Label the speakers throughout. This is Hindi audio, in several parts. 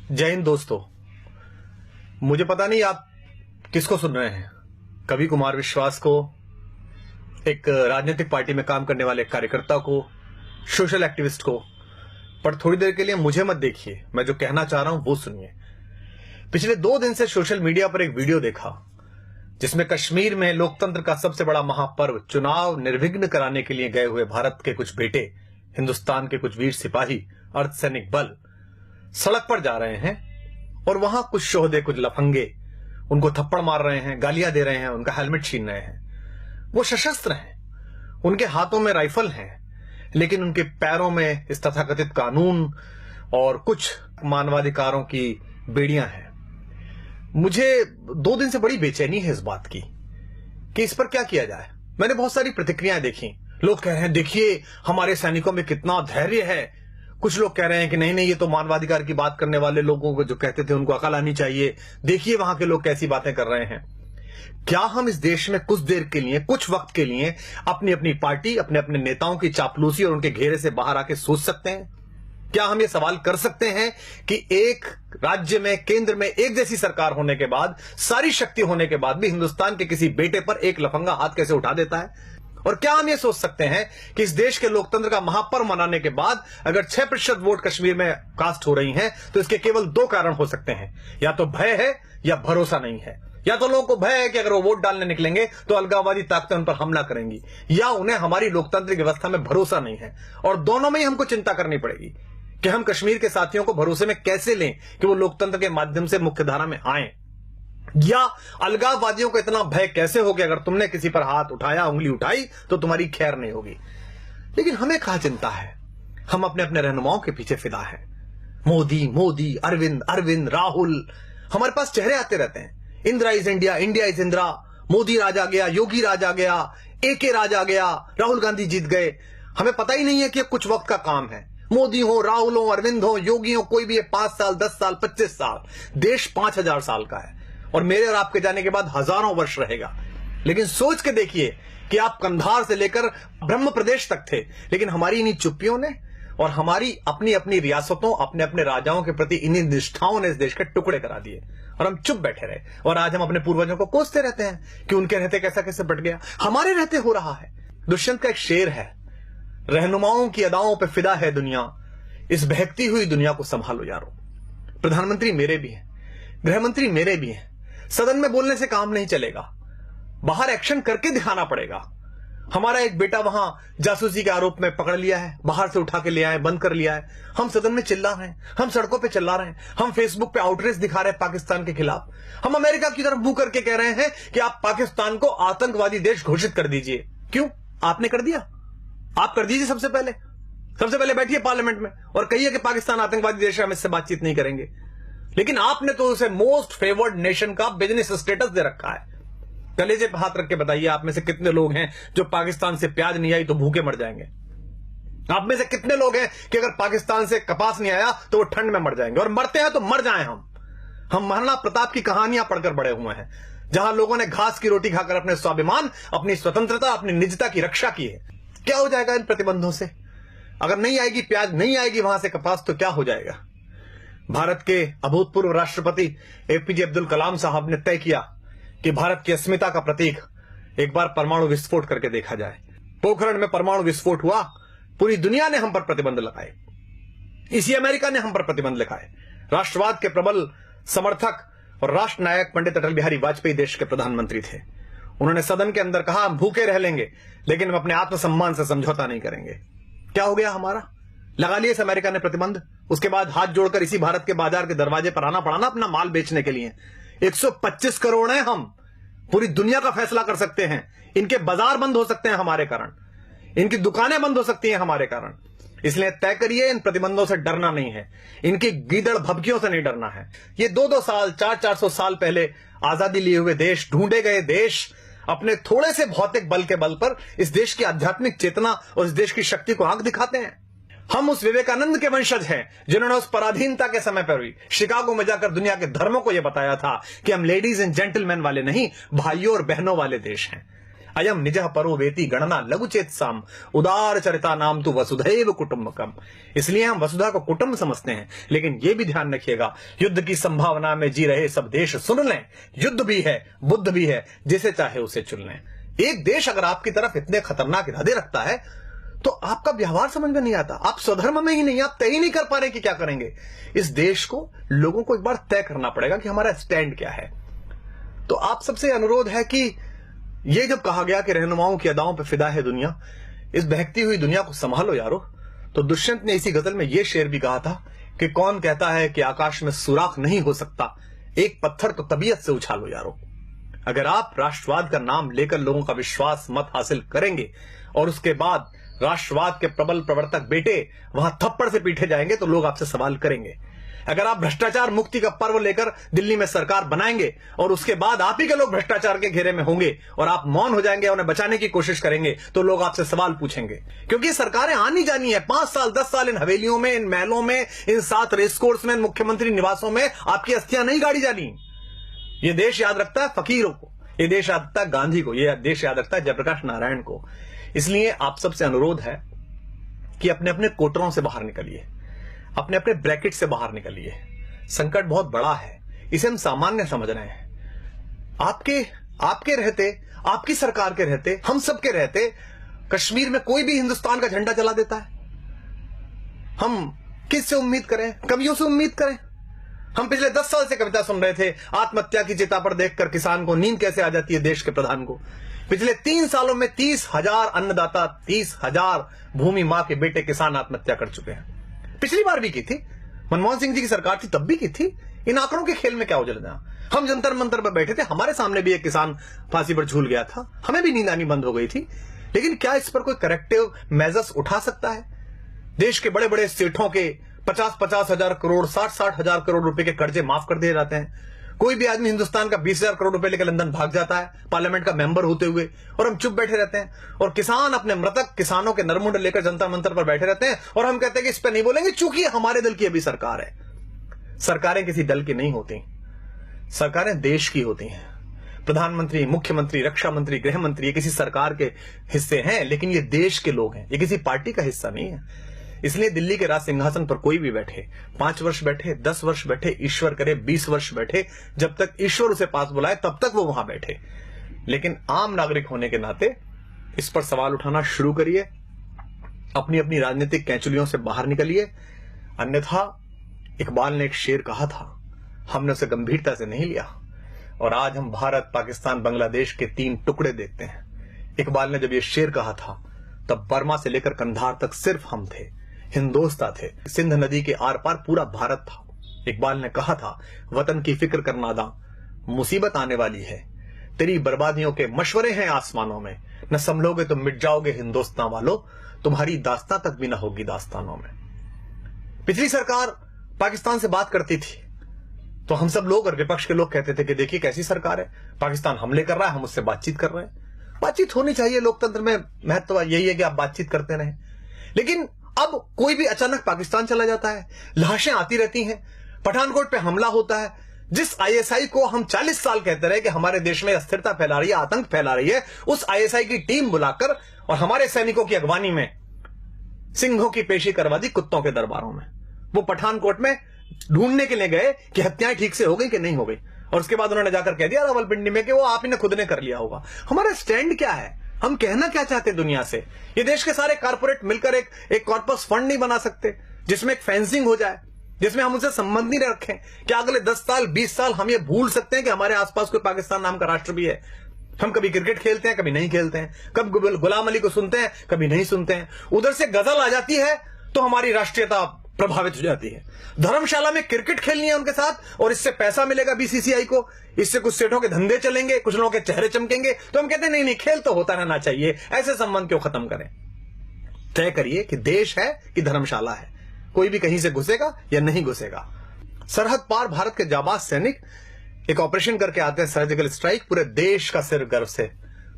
Speaker 1: जय हिंद दोस्तों। मुझे पता नहीं आप किसको सुन रहे हैं, कवि कुमार विश्वास को, एक राजनीतिक पार्टी में काम करने वाले कार्यकर्ता को, सोशल एक्टिविस्ट को, पर थोड़ी देर के लिए मुझे मत देखिए, मैं जो कहना चाह रहा हूं वो सुनिए। पिछले 2 दिन से सोशल मीडिया पर एक वीडियो देखा जिसमें कश्मीर में लोकतंत्र का सबसे बड़ा महापर्व चुनाव निर्विघ्न कराने के लिए गए हुए भारत के कुछ बेटे, हिंदुस्तान के कुछ वीर सिपाही, अर्धसैनिक बल सड़क पर जा रहे हैं और वहां कुछ शोहदे, कुछ लफंगे उनको थप्पड़ मार रहे हैं, गालियां दे रहे हैं, उनका हेलमेट छीन रहे हैं। वो सशस्त्र हैं, उनके हाथों में राइफल हैं, लेकिन उनके पैरों में इस तथाकथित कानून और कुछ मानवाधिकारों की बेड़ियां हैं। मुझे 2 दिन से बड़ी बेचैनी है इस बात की कि इस पर क्या किया जाए। मैंने बहुत सारी प्रतिक्रियाएं देखी। लोग कह रहे हैं देखिए हमारे सैनिकों में कितना धैर्य है। कुछ लोग कह रहे हैं कि नहीं नहीं, ये तो मानवाधिकार की बात करने वाले लोगों को जो कहते थे उनको अकल आनी चाहिए, देखिए वहां के लोग कैसी बातें कर रहे हैं। क्या हम इस देश में कुछ देर के लिए, कुछ वक्त के लिए अपनी अपनी पार्टी, अपने अपने नेताओं की चापलूसी और उनके घेरे से बाहर आके सोच सकते हैं? क्या हम ये सवाल कर सकते हैं कि एक राज्य में, केंद्र में एक जैसी सरकार होने के बाद, सारी शक्ति होने के बाद भी हिंदुस्तान के किसी बेटे पर एक लफंगा हाथ कैसे उठा देता है? और क्या हम ये सोच सकते हैं कि इस देश के लोकतंत्र का महापर्व मनाने के बाद अगर 6% वोट कश्मीर में कास्ट हो रही हैं, तो इसके केवल 2 कारण हो सकते हैं, या तो भय है या भरोसा नहीं है। या तो लोगों को भय है कि अगर वो वोट डालने निकलेंगे तो अलगाववादी ताकतें उन पर हमला करेंगी, या उन्हें हमारी लोकतांत्रिक व्यवस्था में भरोसा नहीं है। और दोनों में ही हमको चिंता करनी पड़ेगी कि हम कश्मीर के साथियों को भरोसे में कैसे लें कि वो लोकतंत्र के माध्यम से मुख्यधारा में आए, या अलगाववादियों को इतना भय कैसे हो कि अगर तुमने किसी पर हाथ उठाया, उंगली उठाई तो तुम्हारी खैर नहीं होगी। लेकिन हमें कहां चिंता है, हम अपने अपने रहनुमाओं के पीछे फिदा हैं। मोदी मोदी, अरविंद अरविंद, राहुल, हमारे पास चेहरे आते रहते हैं। Indira is India, India is Indira, Modi राज आ गया, योगी राज आ गया, AK राज आ गया, राहुल गांधी जीत गए। हमें पता ही नहीं है कि कुछ वक्त का काम है। मोदी हो, राहुल हो, अरविंद हो, योगी हो, कोई भी है, 5 साल, 10 साल, 25 साल, देश 5000 साल का है और मेरे और आपके जाने के बाद हजारों वर्ष रहेगा। लेकिन सोच के देखिए कि आप कंधार से लेकर ब्रह्म प्रदेश तक थे, लेकिन हमारी इन्हीं चुप्पियों ने और हमारी अपनी अपनी रियासतों, अपने अपने राजाओं के प्रति इन्हीं निष्ठाओं ने इस देश के टुकड़े करा दिए और हम चुप बैठे रहे। और आज हम अपने पूर्वजों को कोसते रहते हैं कि उनके रहते कैसा कैसे बट गया, हमारे रहते हो रहा है। दुष्यंत का एक शेर है, रहनुमाओं की अदाओं पर फिदा है दुनिया, इस बहकती हुई दुनिया को संभालो यारो। प्रधानमंत्री मेरे भी हैं, गृहमंत्री मेरे भी हैं। सदन में बोलने से काम नहीं चलेगा, बाहर एक्शन करके दिखाना पड़ेगा। हमारा एक बेटा वहां जासूसी के आरोप में पकड़ लिया है, बाहर से उठा के ले आए, बंद कर लिया है। हम सदन में चिल्ला रहे हैं, हम सड़कों पे चिल्ला रहे हैं, हम फेसबुक पे आउटरीच दिखा रहे हैं पाकिस्तान के खिलाफ। हम अमेरिका की तरफ मुंह करके कह रहे हैं कि आप पाकिस्तान को आतंकवादी देश घोषित कर दीजिए। क्यों? आपने कर दिया, आप कर दीजिए। सबसे पहले बैठिए पार्लियामेंट में और कहिए कि पाकिस्तान आतंकवादी देश है, हम इससे बातचीत नहीं करेंगे। लेकिन आपने तो उसे मोस्ट फेवर्ड नेशन का बिजनेस स्टेटस दे रखा है। कलेजे पे हाथ रख के बताइए, आप में से कितने लोग हैं जो पाकिस्तान से प्याज नहीं आई तो भूखे मर जाएंगे? आप में से कितने लोग हैं कि अगर पाकिस्तान से कपास नहीं आया तो वो ठंड में मर जाएंगे? और मरते हैं तो मर जाएं हम महाराणा प्रताप की कहानियां पढ़कर बड़े हुए हैं, जहां लोगों ने घास की रोटी खाकर अपने स्वाभिमान, अपनी स्वतंत्रता, अपनी निजता की रक्षा की है। क्या हो जाएगा इन प्रतिबंधों से? अगर नहीं आएगी प्याज, नहीं आएगी वहां से कपास, तो क्या हो जाएगा? भारत के अभूतपूर्व राष्ट्रपति APJ अब्दुल कलाम साहब ने तय किया कि भारत की अस्मिता का प्रतीक एक बार परमाणु विस्फोट करके देखा जाए। पोखरण में परमाणु विस्फोट हुआ, पूरी दुनिया ने हम पर प्रतिबंध लगाए, इसी अमेरिका ने हम पर प्रतिबंध लगाए। राष्ट्रवाद के प्रबल समर्थक और राष्ट्र नायक पंडित अटल बिहारी वाजपेयी देश के प्रधानमंत्री थे। उन्होंने सदन के अंदर कहा, हम भूखे रह लेंगे लेकिन हम अपने आत्मसम्मान से समझौता नहीं करेंगे। क्या हो गया हमारा? लगा लिए इस अमेरिका ने प्रतिबंध। उसके बाद हाथ जोड़कर इसी भारत के बाजार के दरवाजे पर आना पड़ा ना अपना माल बेचने के लिए। 125 करोड़ हैं हम, पूरी दुनिया का फैसला कर सकते हैं। इनके बाजार बंद हो सकते हैं हमारे कारण, इनकी दुकानें बंद हो सकती हैं हमारे कारण। इसलिए तय करिए, इन प्रतिबंधों से डरना नहीं है, इनकी गीदड़ भभकियों से नहीं डरना है। ये 2-2 साल, 400-400 साल पहले आजादी लिए हुए देश, ढूंढे गए देश, अपने थोड़े से भौतिक बल के बल पर इस देश की आध्यात्मिक चेतना और इस देश की शक्ति को आंख दिखाते हैं। हम उस विवेकानंद के वंशज हैं जिन्होंने उस पराधीनता के समय पर भी शिकागो में जाकर दुनिया के धर्मों को यह बताया था कि हम लेडीज एंड जेंटलमैन वाले नहीं, भाइयों और बहनों वाले देश हैं। अयम निजः परो वेति गणना लघुचेत साम उदार चरिता नाम तु वसुधैव कुटुंबकम। इसलिए हम वसुधा को कुटुंब समझते हैं। लेकिन यह भी ध्यान रखिएगा, युद्ध की संभावना में जी रहे सब देश सुन लें, युद्ध भी है, बुद्ध भी है, जिसे चाहे उसे चुन लें। एक देश अगर आपकी तरफ इतने खतरनाक इरादे रखता है तो आपका व्यवहार समझ में नहीं आता, आप स्वधर्म में ही नहीं, आप तय ही नहीं कर पा रहे कि क्या करेंगे। इस देश को, लोगों को एक बार तय करना पड़ेगा कि हमारा स्टैंड क्या है। तो आप सबसे अनुरोध है कि ये जब कहा गया कि रहनुमाओं की अदाओं पे फिदा है दुनिया, इस बहकती हुई दुनिया को संभालो यारो, तो दुष्यंत ने इसी गजल में यह शेर भी कहा था कि कौन कहता है कि आकाश में सुराख नहीं हो सकता, एक पत्थर तो तबीयत से उछालो यारो। अगर आप राष्ट्रवाद का नाम लेकर लोगों का विश्वास मत हासिल करेंगे और उसके बाद राष्ट्रवाद के प्रबल प्रवर्तक बेटे वहां थप्पड़ से पीटे जाएंगे तो लोग आपसे सवाल करेंगे। अगर आप भ्रष्टाचार मुक्ति का पर्व लेकर दिल्ली में सरकार बनाएंगे और उसके बाद आप ही के लोग भ्रष्टाचार के घेरे में होंगे और आप मौन हो जाएंगे, उन्हें बचाने की कोशिश करेंगे, तो लोग आपसे सवाल पूछेंगे। क्योंकि सरकारें आनी जानी है, 5 साल 10 साल इन हवेलियों में, इन महलों में, इन 7 रेसकोर्स में, इन मुख्यमंत्री निवासों में आपकी अस्थियां नहीं गाड़ी जानी। ये देश याद रखता है फकीरों को, ये देश याद रखता है गांधी को, ये देश याद रखता है जयप्रकाश नारायण को। इसलिए आप सबसे अनुरोध है कि अपने अपने कोटरों से बाहर निकलिए, अपने अपने ब्रैकेट से बाहर निकलिए। संकट बहुत बड़ा है, इसे हम सामान्य समझ रहे हैं। आपके रहते, आपकी सरकार के रहते, हम सबके रहते कश्मीर में कोई भी हिंदुस्तान का झंडा जला देता है। हम किससे उम्मीद करें? कवियों से उम्मीद करें? हम पिछले 10 साल से कविता सुन रहे थे, आत्महत्या की चिता पर देखकर किसान को नींद कैसे आ जाती है देश के प्रधान को। पिछले 3 सालों में 30,000 अन्नदाता, 30,000 भूमि मां के बेटे किसान आत्महत्या कर चुके हैं। पिछली बार भी की थी, मनमोहन सिंह जी की सरकार थी तब भी की थी। इन आंकड़ों के खेल में क्या उलझना? हम जंतर मंतर पर बैठे थे, हमारे सामने भी एक किसान फांसी पर झूल गया था, हमें भी नींद आनी बंद हो गई थी। लेकिन क्या इस पर कोई करेक्टिव मेजर्स उठा सकता है? देश के बड़े बड़े सेठों के 50-50 हजार करोड़, 60-60 हजार करोड़ रुपए के कर्जे माफ कर दिए जाते हैं। कोई भी आदमी हिंदुस्तान का 20,000 करोड़ रुपए लेकर लंदन भाग जाता है पार्लियामेंट का मेंबर होते हुए, और हम चुप बैठे रहते हैं। और किसान अपने मृतक किसानों के नरमुंड लेकर जनता मंत्र पर बैठे रहते हैं और हम कहते हैं कि इस पर नहीं बोलेंगे चूंकि हमारे दल की अभी सरकार है। सरकारें किसी दल की नहीं होती, सरकारें देश की होती हैं। प्रधानमंत्री, मुख्यमंत्री, रक्षा मंत्री, गृह मंत्री ये किसी सरकार के हिस्से हैं, लेकिन ये देश के लोग हैं, ये किसी पार्टी का हिस्सा नहीं है। इसलिए दिल्ली के राज सिंहासन पर कोई भी बैठे, 5 वर्ष बैठे, 10 वर्ष बैठे, ईश्वर करे 20 वर्ष बैठे, जब तक ईश्वर उसे पास बुलाए तब तक वो वहां बैठे। लेकिन आम नागरिक होने के नाते इस पर सवाल उठाना शुरू करिए, अपनी अपनी राजनीतिक कैंचुलियों से बाहर निकलिए। अन्यथा इकबाल ने एक शेर कहा था, हमने उसे गंभीरता से नहीं लिया और आज हम भारत, पाकिस्तान, बांग्लादेश के 3 टुकड़े देखते हैं। इकबाल ने जब यह शेर कहा था तब बर्मा से लेकर कंधार तक सिर्फ हम थे, हिंदोस्ता थे, सिंध नदी के आर पार पूरा भारत था। इकबाल ने कहा था, वतन की फिक्र कर नादा, मुसीबत आने वाली है, तेरी बर्बादियों के मशवरे हैं आसमानों में, न संभलोगे तो मिट जाओगे हिंदुस्तान वालों, तुम्हारी दास्तां तक भी न होगी दास्तानों में। पिछली सरकार पाकिस्तान से बात करती थी तो हम सब लोग और विपक्ष के लोग कहते थे कि देखिए कैसी सरकार है, पाकिस्तान हमले कर रहा है, हम उससे बातचीत कर रहे हैं। बातचीत होनी चाहिए, लोकतंत्र में महत्व यही है कि आप बातचीत करते रहें। लेकिन अब कोई भी अचानक पाकिस्तान चला जाता है, लाशें आती रहती हैं, पठानकोट पे हमला होता है। जिस आईएसआई को हम 40 साल कहते रहे कि हमारे देश में अस्थिरता फैला रही है, आतंक फैला रही है, उस आईएसआई की टीम बुलाकर और हमारे सैनिकों की अगवानी में सिंहों की पेशी करवा दी कुत्तों के दरबारों में। वो पठानकोट में ढूंढने के लिए गए कि हत्याएं ठीक से हो गई कि नहीं हो गई, और उसके बाद उन्होंने जाकर कह दिया रावलपिंडी में कि वो आप ही ने खुद ने कर लिया होगा। हमारा स्टैंड क्या है? हम कहना क्या चाहते हैं दुनिया से? ये देश के सारे कारपोरेट मिलकर एक कॉर्पस फंड नहीं बना सकते जिसमें एक फेंसिंग हो जाए, जिसमें हम उनसे संबंध नहीं रखें? क्या अगले 10 साल 20 साल हम ये भूल सकते हैं कि हमारे आसपास कोई पाकिस्तान नाम का राष्ट्र भी है? हम कभी क्रिकेट खेलते हैं, कभी नहीं खेलते हैं, कब गुलाम अली को सुनते हैं, कभी नहीं सुनते हैं। उधर से गजल आ जाती है तो हमारी राष्ट्रीयता प्रभावित हो जाती है। धर्मशाला में क्रिकेट खेलनी है उनके साथ और इससे पैसा मिलेगा बीसीसीआई को, इससे कुछ सेठों के धंधे चलेंगे, कुछ लोगों के चेहरे चमकेंगे, तो हम कहते हैं नहीं नहीं, खेल तो होता रहना चाहिए, ऐसे संबंध क्यों खत्म करें? तय करिए कि देश है कि धर्मशाला है, कोई भी कहीं से घुसेगा या नहीं घुसेगा। सरहद पार भारत के जाबाज सैनिक एक ऑपरेशन करके आते हैं, सर्जिकल स्ट्राइक, पूरे देश का सिर गर्व से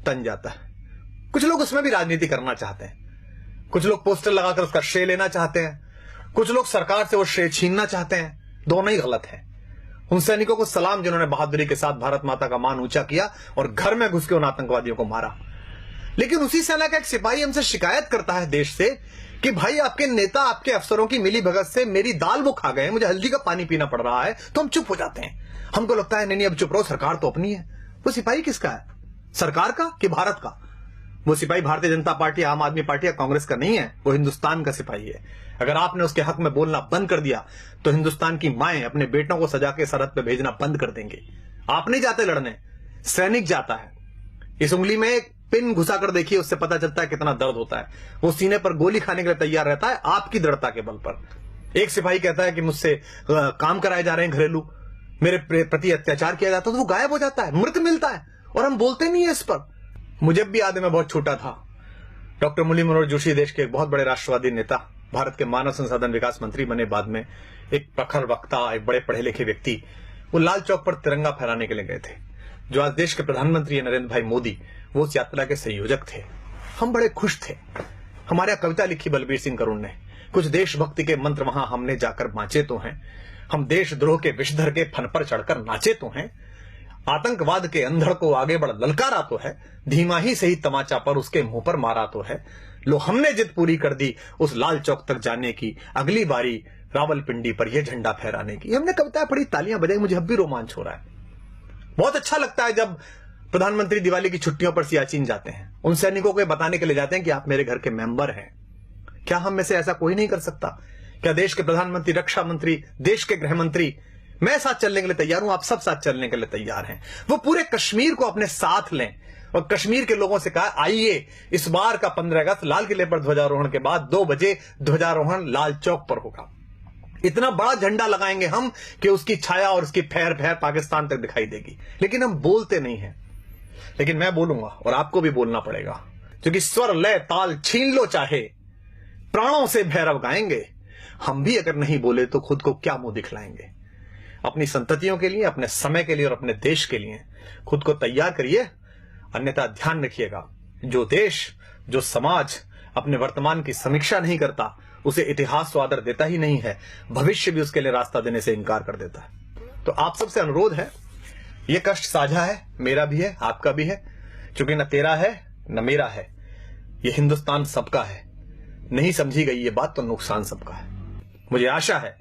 Speaker 1: तन जाता है। कुछ लोग उसमें भी राजनीति करना चाहते हैं, कुछ लोग पोस्टर लगाकर उसका श्रेय लेना चाहते हैं, कुछ लोग सरकार से वो श्रेय छीनना चाहते हैं। दोनों ही गलत है। उन सैनिकों को सलाम जिन्होंने बहादुरी के साथ भारत माता का मान ऊंचा किया और घर में घुस के उन आतंकवादियों को मारा। लेकिन उसी सेना का एक सिपाही हमसे शिकायत करता है देश से कि भाई आपके नेता आपके अफसरों की मिली भगत से मेरी दाल वो खा गए, मुझे हल्दी का पानी पीना पड़ रहा है, तो हम चुप हो जाते हैं। हमको लगता है नहीं अब चुप रहो, सरकार तो अपनी है। वो सिपाही किसका है, सरकार का कि भारत का? वो सिपाही भारतीय जनता पार्टी, आम आदमी पार्टी या कांग्रेस का नहीं है, वो हिंदुस्तान का सिपाही है। अगर आपने उसके हक में बोलना बंद कर दिया तो हिंदुस्तान की माएं अपने बेटों को सजा के सरहद पे भेजना बंद कर देंगे। आप नहीं जाते लड़ने, सैनिक जाता है। इस उंगली में एक पिन घुसा कर देखिए, उससे पता चलता है कितना दर्द होता है। वो सीने पर गोली खाने के लिए तैयार रहता है आपकी दृढ़ता के बल पर। एक सिपाही कहता है कि मुझसे काम कराए जा रहे हैं घरेलू, मेरे प्रति अत्याचार किया जाता है, तो वो गायब हो जाता है, मृत मिलता है, और हम बोलते नहीं है इस पर। मुझे भी याद है, मैं बहुत छोटा था, डॉक्टर मुरली मनोहर जोशी देश के एक बहुत बड़े राष्ट्रवादी नेता, भारत के मानव संसाधन विकास मंत्री बने बाद में, एक प्रखर वक्ता, एक बड़े पढ़े लिखे व्यक्ति, वो लाल चौक पर तिरंगा फहराने के लिए गए थे। जो आज देश के प्रधानमंत्री है नरेंद्र भाई मोदी, वो उस यात्रा के संयोजक थे। हम बड़े खुश थे। हमारे यहाँ कविता लिखी बलबीर सिंह करुण ने, कुछ देशभक्ति के मंत्र वहां हमने जाकर बांचे तो हैं, हम देशद्रोह के विषधर के फन पर चढ़कर नाचे तो हैं, आतंकवाद के अंधड़ को आगे बढ़ ललकारा तो है, धीमा ही सही तमाचा पर उसके मुंह पर मारा तो है, लो हमने जिद पूरी कर दी उस लाल चौक तक जाने की, अगली बारी रावलपिंडी पर यह झंडा फहराने की। हमने कविताएं पढ़ी, तालियां बजाई, मुझे अब भी रोमांच हो रहा है। बहुत अच्छा लगता है जब प्रधानमंत्री दिवाली की छुट्टियों पर सियाचिन जाते हैं, उन सैनिकों को बताने के लिए जाते हैं कि आप मेरे घर के मेंबर हैं। क्या हम में से ऐसा कोई नहीं कर सकता? क्या देश के प्रधानमंत्री, रक्षा मंत्री, देश के गृह मंत्री, मैं साथ चलने के लिए तैयार हूं, आप सब साथ चलने के लिए तैयार हैं। वो पूरे कश्मीर को अपने साथ लें और कश्मीर के लोगों से कहा आइए इस बार का 15 अगस्त लाल किले पर ध्वजारोहण के बाद 2 बजे ध्वजारोहण लाल चौक पर होगा। इतना बड़ा झंडा लगाएंगे हम कि उसकी छाया और उसकी फैर फैर पाकिस्तान तक दिखाई देगी। लेकिन हम बोलते नहीं हैं। लेकिन मैं बोलूंगा और आपको भी बोलना पड़ेगा, क्योंकि स्वर लय ताल छीन लो चाहे, प्राणों से भैरव गाएंगे। हम भी अगर नहीं बोले तो खुद को क्या मुंह दिखलाएंगे? अपनी संततियों के लिए, अपने समय के लिए और अपने देश के लिए खुद को तैयार करिए। अन्यथा ध्यान रखिएगा, जो देश, जो समाज अपने वर्तमान की समीक्षा नहीं करता, उसे इतिहास तो आदर देता ही नहीं है, भविष्य भी उसके लिए रास्ता देने से इनकार कर देता है। तो आप सबसे अनुरोध है, यह कष्ट साझा है, मेरा भी है, आपका भी है, क्योंकि न तेरा है न मेरा है, यह हिंदुस्तान सबका है। नहीं समझी गई ये बात तो नुकसान सबका है। मुझे आशा है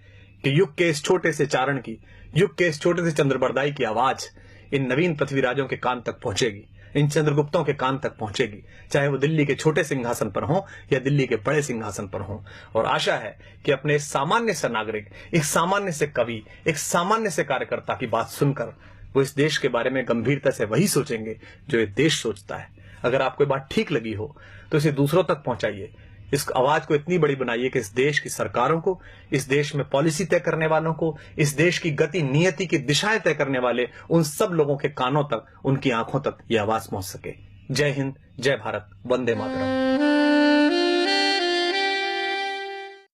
Speaker 1: कि युग के इस छोटे से चारण की, युग के इस छोटे से चंद्रबरदाई की आवाज इन नवीन पृथ्वीराजों के कान तक पहुंचेगी, इन चंद्रगुप्तों के कान तक पहुंचेगी, चाहे वो दिल्ली के छोटे सिंहासन पर हो या दिल्ली के बड़े सिंहासन पर हो। और आशा है कि अपने सामान्य से नागरिक, एक सामान्य से कवि, एक सामान्य से कार्यकर्ता की बात सुनकर वो इस देश के बारे में गंभीरता से वही सोचेंगे जो ये देश सोचता है। अगर आपको ये बात ठीक लगी हो तो इसे दूसरों तक पहुंचाइए। इस आवाज को इतनी बड़ी बनाइए कि इस देश की सरकारों को, इस देश में पॉलिसी तय करने वालों को, इस देश की गति नियति की दिशाएं तय करने वाले उन सब लोगों के कानों तक, उनकी आंखों तक यह आवाज पहुंच सके। जय हिंद, जय भारत, वंदे मातरम।